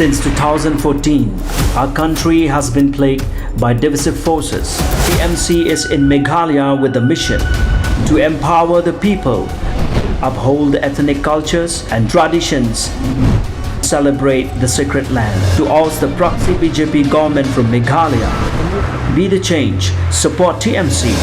Since 2014, our country has been plagued by divisive forces. TMC is in Meghalaya with the mission to empower the people, uphold ethnic cultures and traditions, celebrate the sacred land. To oust the proxy BJP government from Meghalaya, be the change, support TMC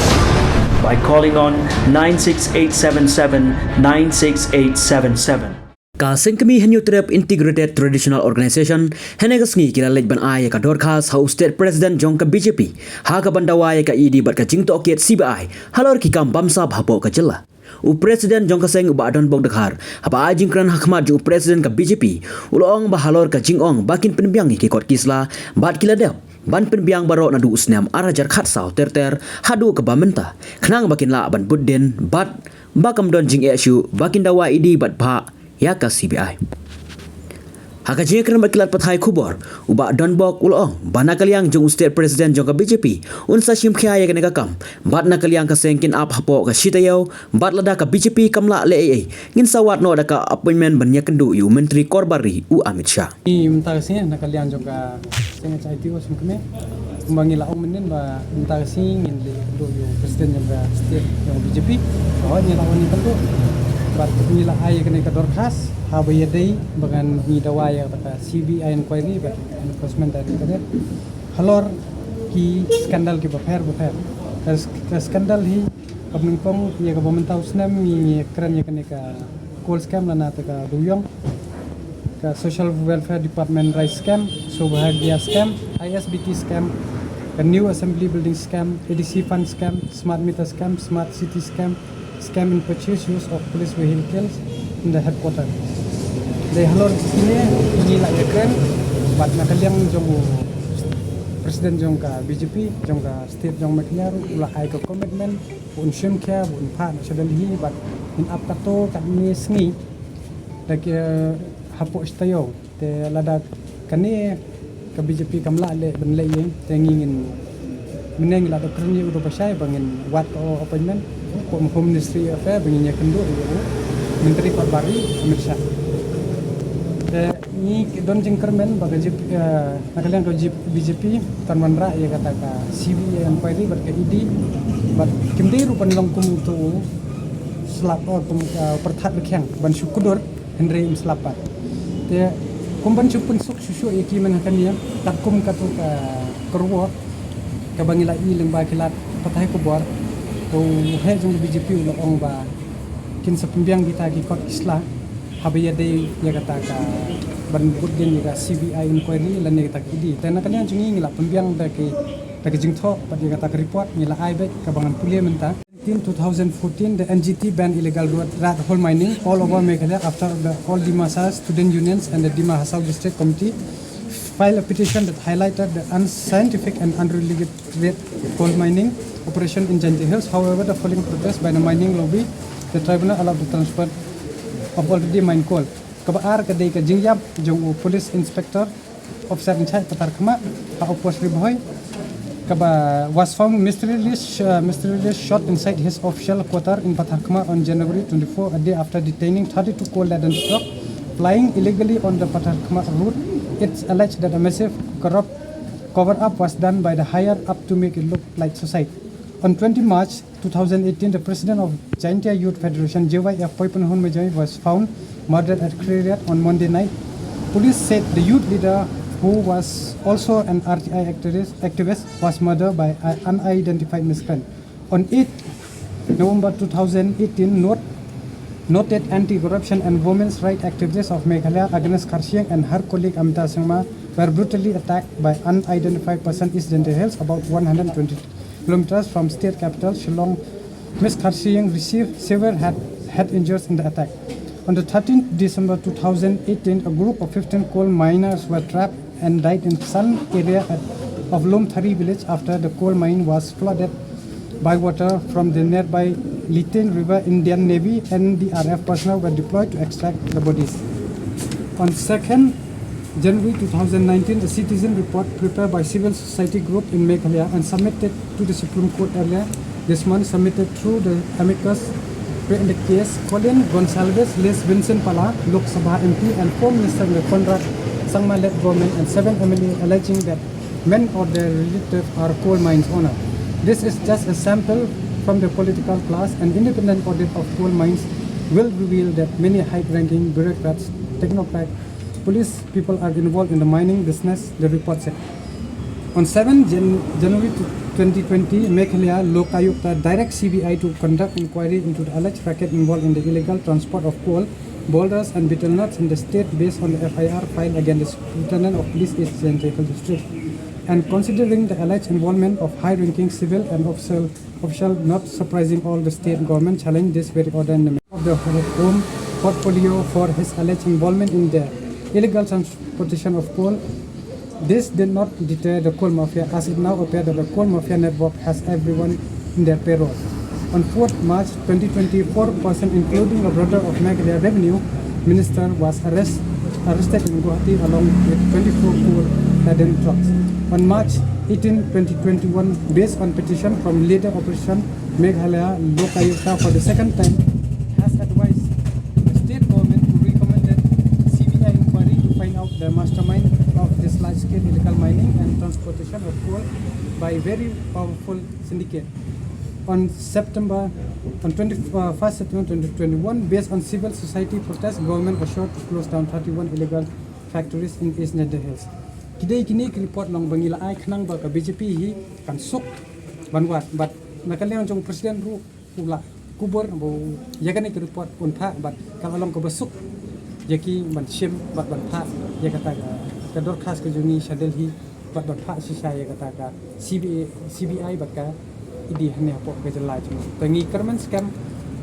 by calling on 96877 96877. Kasing kami henyu trip integrated traditional organization henegas ngi kila lej ban ay ka dorkas how state president jong ka BJP ha ka bandawai ka idi bat ka jingto oket CBI halor ki kam bamsa bhapo ka jela u president jong ka seng ba don bog dakhar haba jingkran Markhmat ju president ka BJP ulong ba halor ka jingong bakin penbiang ki kot kisla bat kila dep ban penbiang baro na du usnam arajar khat saw terter hadu ka bamenta khnang bakin la ban budden bat bakam don jing issue bakin dawa idi bat bha ya ka CBI. Haka jengkran bakilat pathai khubor uba donbok ulong bana kaliang jong state president jong ka BJP unsa sim khya ya ka kam bat na kaliang ka sengkin ap hapo ka shitayo bat lada ka BJP kamla le Eiei ngin sawat no da ka appointment ban ya Kynduh yu menteri korbari u Amit Shah. Ni mentari sini na kaliang jong ka sengat IT was mukme umbangi la omenen ba mentari sini ngin le Kynduh yu president jong ka state jong BJP oh ni lawan ni Kynduh bat nila ay kena ka dorkas habaya day bagan ni dawaya ka CBI inquiry ba enforcement dari kada halor ki skandal ki bafer ka skandal hi kabning kong ya ka pemerintah usnam ni kran ya kena ka call scam lana ta ka duyong ka social welfare department rice scam subhagya scam ISBT scam ka new assembly building scam ADC fund scam smart meter scam smart city scam scam in purchase use of police vehicles in the headquarters. They halor ini lah ya keren, bat nak kalian jong presiden jong ka BJP jong ka state jong Meghalaya ulah ai ka commitment pun sim kya pun pha na sedal hi bat in up kato kat ni sngi dak hapo stayo te lada kani ka BJP kamla le ben le yin te ngin meneng la dokter ni udah pasai bangin wat appointment Home Ministry Affair bangin ya Kynduh menteri korbari Amit Shah ni don jengkermen bagi nakalian ko BJP tanwan ra ya kata ka CBI inquiry bat ka ID bat kimdi rupan long kum tu slap kum perthat bekhang ban syukur Henry slapat te kumban supun suk susu ya ki man kan dia takum katu ka kerwo ka bangila i lemba kilat patai ko bor to he jong BJP ulo ong ba kin sa pembiang kita ki kot isla habaya day ya kata ka ban budgen ya CBI inquiry lan ya kata idi tena kan yang jungi ngila pembiang da ki jingtho pat ya kata report ngila ai be ka bangan pulia menta in 2014 the NGT banned illegal rat hole mining all over Meghalaya after the all Dimasa student unions and the Dima Hasau district committee filed a petition that highlighted the unscientific and unregulated coal mining operation in Janji Hills. However, the following protest by the mining lobby, the tribunal allowed the transport of already mined coal. Kabaar kadai ka jingyap jong police inspector officer in charge Markhmat ka opos riboy kaba was found mysteriously shot inside his official quarter in Markhmat on January 24, a day after detaining 32 coal laden truck flying illegally on the Markhmat route. It's alleged that a massive corrupt cover-up was done by the higher up to make it look like suicide. On 20 March 2018, the president of Jaintia Youth Federation, JYF Poipanhon Majai, was found murdered at Kriat on Monday night. Police said the youth leader, who was also an RTI activist, was murdered by an unidentified miscreant. On 8 November 2018, noted anti-corruption and women's rights activists of Meghalaya, Agnes Karsiang and her colleague Amita Singma, were brutally attacked by unidentified person East Janji Hills, about 120 kilometers from state capital Shillong. Ms. Karsiang received severe head injuries in the attack. On the 13th December 2018, a group of 15 coal miners were trapped and died in some area of Lomthari village after the coal mine was flooded by water from the nearby Leit River. Indian Navy and the RF personnel were deployed to extract the bodies. On 2nd January 2019, a citizen report prepared by civil society group in Meghalaya and submitted to the Supreme Court earlier this month, submitted through the amicus in the case Colin Gonsalves, Les Vincent Pala, Lok Sabha MP and former Minister Conrad Sangma-led government and 7 MLA alleging that men or their relatives are coal mines owner. This is just a sample from the political class. An independent audit of coal mines will reveal that many high-ranking bureaucrats, technocrats, police people are involved in the mining business, the report said. On 7 January 2020, Meghalaya Lokayukta directs CBI to conduct inquiry into the alleged racket involved in the illegal transport of coal, boulders and betel nuts in the state based on the FIR filed against the Lieutenant of Police East Central District. And considering the alleged involvement of high-ranking civil and official, not surprising all the state government challenge this very order in the of the home portfolio for his alleged involvement in the illegal transportation of coal. This did not deter the coal mafia, as it now appears that the coal mafia network has everyone in their payroll. On 4th March 2020, 4 persons, including a brother of Meghalaya Revenue Minister, was arrested in Guwahati along with 24 coal-laden trucks. On March 18, 2021, based on petition from leader opposition Meghalaya Lokayukta for the second time, has advised the state government to recommend that CBI inquiry to find out the mastermind of this large-scale illegal mining and transportation of coal by very powerful syndicate. On 21st September 2021, based on civil society protest, government assured to close down 31 illegal factories in East Nether Hills. Kidai kini report long bangila ai khnang ba ka BJP hi kan sok banwat bat nakalian jong presiden ru pula kubur bo yakani ke report pun tha bat kalong ko besuk yaki ban shim bat ban tha yakata ka dor khas ke juni shadel hi bat ban tha sisa yakata ka CBI bat ka idi hanya po ke jelai jung tangi kerman scam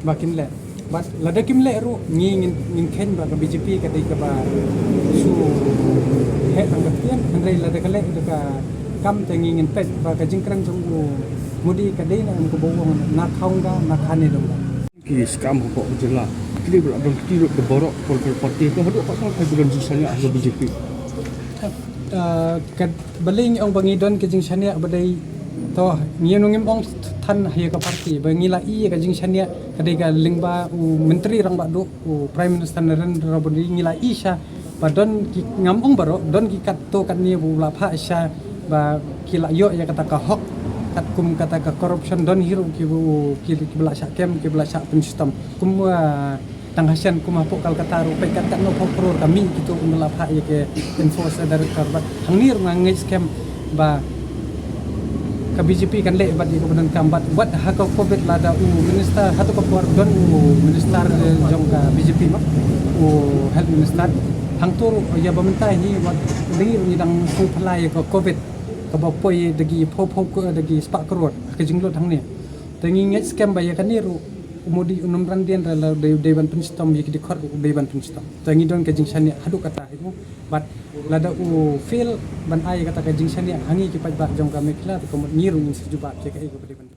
makin le bat lada kim le ru ngin khen ba ka BJP ka dei ka ba su he angatian andai lada kale ka kam tangi ngin pet ba ka jingkrang jong mudi ka dei na ko bowong na khaung ga na khane dong ki scam ko jela kili bro dong kili de borok pol parti ko hadu pasal kai bulan susanya ahli BJP ka baling ang bangidon ke jing sania badai to ngienungim ong than he ka parti bangila I ka jing sania kadai ka lingba menteri rang ba do prime minister Narendra Modi ngila I Shah ba don ki ngam ong baro don ki kat to kan ni bu la pha Shah ba kila yo ya kata ka hok kat kum kata ka corruption don hiru ki bu ki bela syak kem ki bela syak pen system kum tang hasian kum apok kal kata ru pe kat no pro kami gitu la pha ya ke enforce director ba hangir ngai scam ba ka BJP kan le bat ko benan kambat buat hak covid lada minister hatu ko por don minister jong ka BJP mak health minister hang tur ya bamenta hi wat lir ni dang fu phlai ko covid ka ba poi dagi pho ko dagi spa krot ka jinglot hang ni tangi ngai scam ba ya kan ni ru umudi unum randian la dewan penstom yik di khor dewan penstom tangi don ka jing sani hadu kata hi bat lada feel ban ai kata ka jing sani hangi ki paj ba jong ka mekla ko ngiru ni sejuba ke ka ko dewan